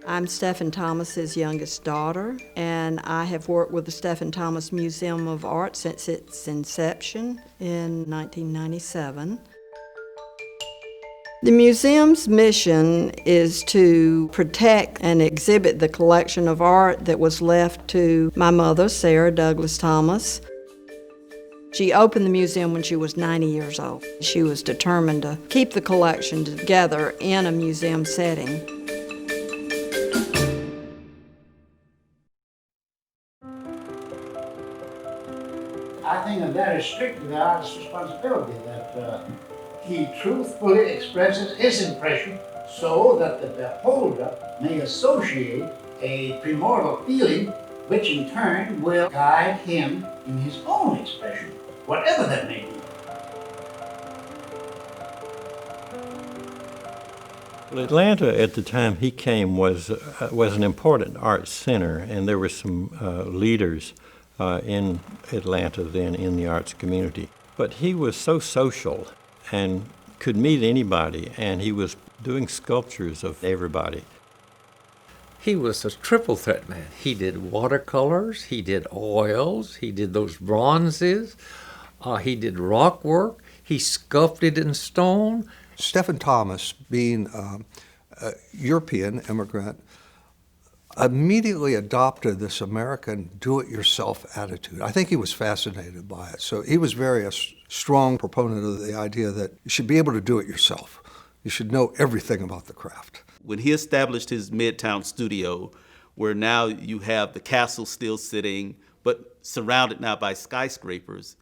I'm Steffen Thomas's youngest daughter, and I have worked with the Steffen Thomas Museum of Art since its inception in 1997. The museum's mission is to protect and exhibit the collection of art that was left to my mother, Sarah Douglas Thomas. She opened the museum when she was 90 years old. She was determined to keep the collection together in a museum setting. I think that that is strictly the artist's responsibility, that he truthfully expresses his impression so that the beholder may associate a primordial feeling, which in turn will guide him in his own expression, whatever that may be. Well, Atlanta at the time he came was an important art center, and there were some leaders in Atlanta then in the arts community. But he was so social and could meet anybody, and he was doing sculptures of everybody. He was a triple threat man. He did watercolors, he did oils, he did those bronzes, he did rock work, he sculpted in stone. Steffen Thomas, being a European immigrant, immediately adopted this American do-it-yourself attitude. I think he was fascinated by it. So he was very a strong proponent of the idea that you should be able to do it yourself. You should know everything about the craft. When he established his Midtown studio, where now you have the castle still sitting, but surrounded now by skyscrapers,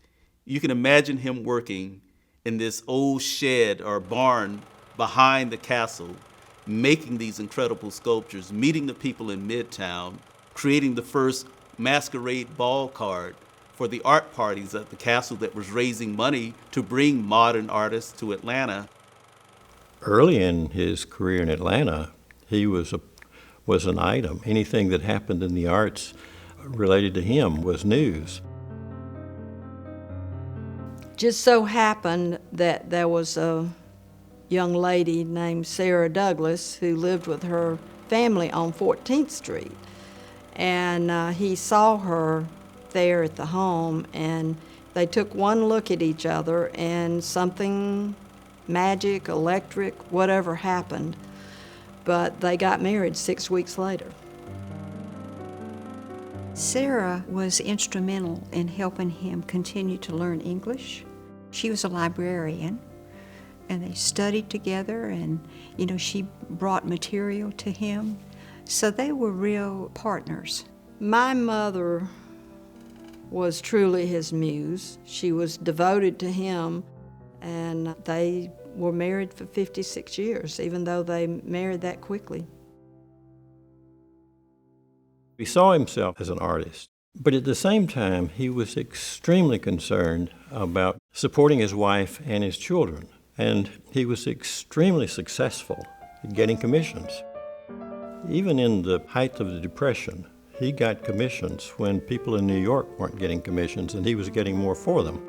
you can imagine him working in this old shed or barn behind the castle, making these incredible sculptures, meeting the people in Midtown, creating the first masquerade ball card for the art parties at the castle that was raising money to bring modern artists to Atlanta. Early in his career in Atlanta, he was an item. Anything that happened in the arts related to him was news. Just so happened that there was a young lady named Sarah Douglas who lived with her family on 14th Street. And he saw her there at the home, and they took one look at each other, and something magic, electric, whatever happened, but they got married 6 weeks later. Sarah was instrumental in helping him continue to learn English. She was a librarian, and they studied together, and she brought material to him, so they were real partners. My mother was truly his muse. She was devoted to him, and they were married for 56 years, even though they married that quickly. He saw himself as an artist, but at the same time, he was extremely concerned about supporting his wife and his children. And he was extremely successful at getting commissions. Even in the height of the Depression, he got commissions when people in New York weren't getting commissions, and he was getting more for them.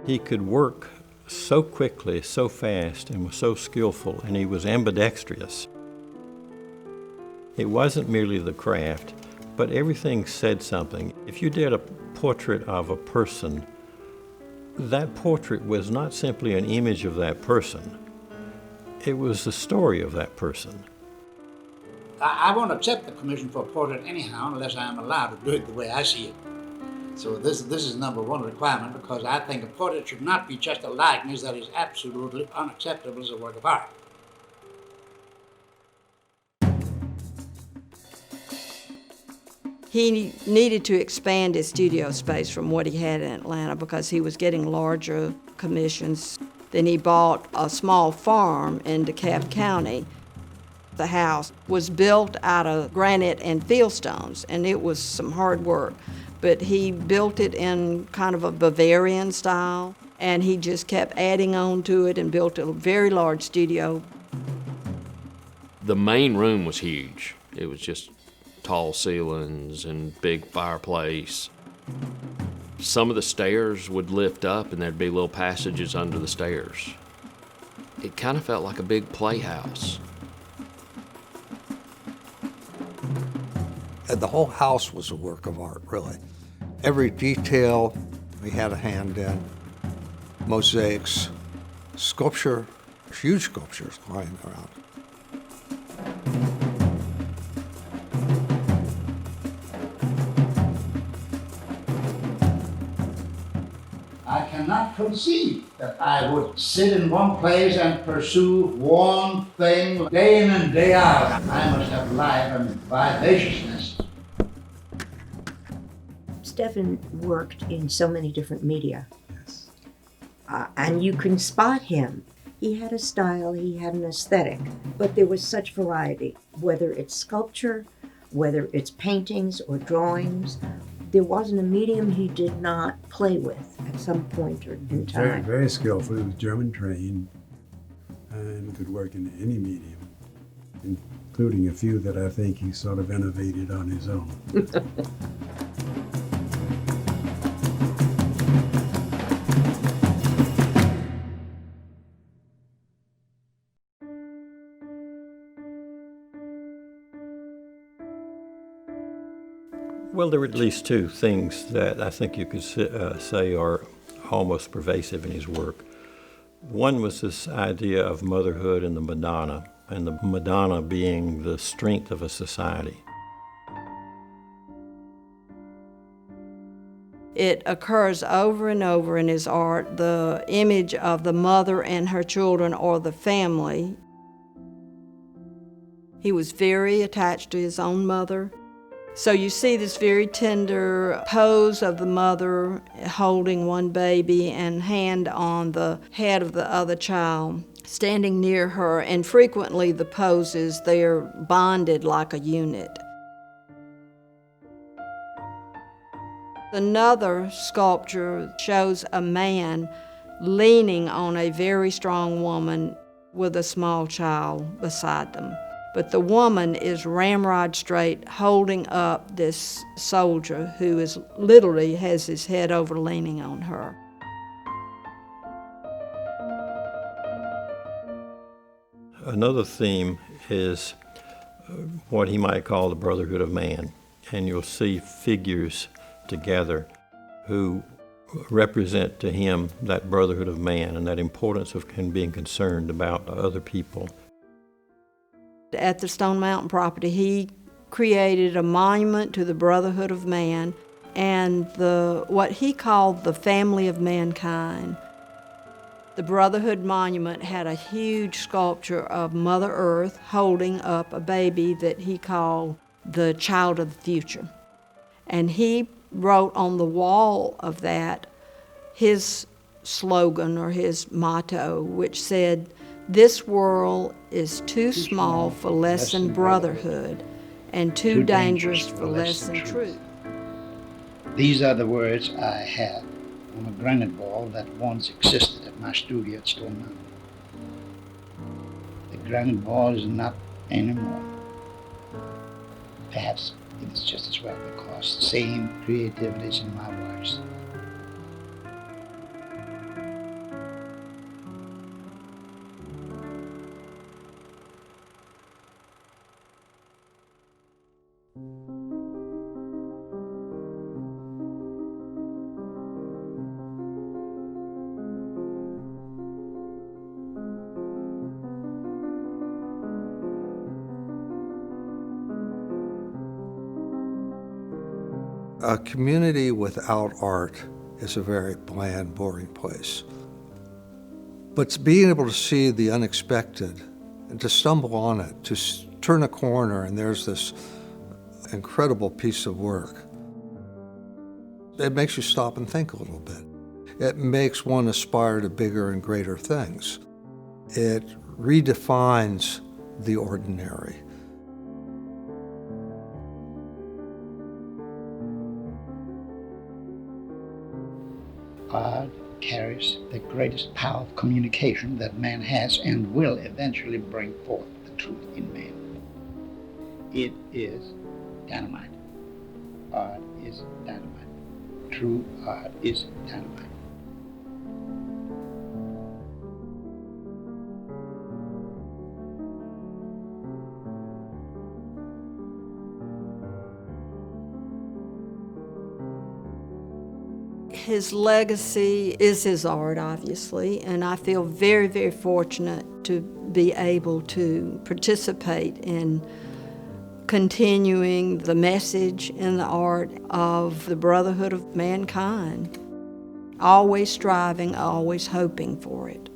He could work so quickly, so fast, and was so skillful, and he was ambidextrous. It wasn't merely the craft, but everything said something. If you did a portrait of a person, that portrait was not simply an image of that person. It was the story of that person. I won't accept the commission for a portrait anyhow unless I am allowed to do it the way I see it. So this is number one requirement, because I think a portrait should not be just a likeness that is absolutely unacceptable as a work of art. He needed to expand his studio space from what he had in Atlanta because he was getting larger commissions. Then he bought a small farm in DeKalb County. The house was built out of granite and fieldstones, and it was some hard work. But he built it in kind of a Bavarian style, and he just kept adding on to it and built a very large studio. The main room was huge. It was just tall ceilings and big fireplace. Some of the stairs would lift up and there'd be little passages under the stairs. It kind of felt like a big playhouse. And the whole house was a work of art, really. Every detail he had a hand in. Mosaics, sculpture, huge sculptures lying around. I cannot conceive that I would sit in one place and pursue one thing day in and day out. I must have life and vivaciousness. Steffen worked in so many different media. Yes. And you can spot him. He had a style, he had an aesthetic, but there was such variety, whether it's sculpture, whether it's paintings or drawings. There wasn't a medium he did not play with at some point in time. Very, very skillful. He was German trained and could work in any medium, including a few that I think he sort of innovated on his own. Well, there were at least two things that I think you could say are almost pervasive in his work. One was this idea of motherhood and the Madonna, and the Madonna being the strength of a society. It occurs over and over in his art, the image of the mother and her children or the family. He was very attached to his own mother. So you see this very tender pose of the mother holding one baby and hand on the head of the other child, standing near her, and frequently the poses, they're bonded like a unit. Another sculpture shows a man leaning on a very strong woman with a small child beside them. But the woman is ramrod straight, holding up this soldier who is literally has his head over leaning on her. Another theme is what he might call the Brotherhood of Man. And you'll see figures together who represent to him that brotherhood of man and that importance of being concerned about other people. At the Stone Mountain property, he created a monument to the Brotherhood of Man and what he called the family of mankind. The Brotherhood Monument had a huge sculpture of Mother Earth holding up a baby that he called the child of the future. And he wrote on the wall of that his slogan or his motto, which said, "This world is too small for less than brotherhood and too dangerous for less than truth." These are the words I have on a granite ball that once existed at my studio at Stone Mountain. The granite ball is not anymore. Perhaps it is just as well, because the same creativity is in my words. A community without art is a very bland, boring place. But being able to see the unexpected and to stumble on it, to turn a corner and there's this incredible piece of work, it makes you stop and think a little bit. It makes one aspire to bigger and greater things. It redefines the ordinary. Art carries the greatest power of communication that man has and will eventually bring forth the truth in man. It is dynamite. Art is dynamite. True art is dynamite. His legacy is his art, obviously, and I feel very, very fortunate to be able to participate in continuing the message and the art of the Brotherhood of Mankind, always striving, always hoping for it.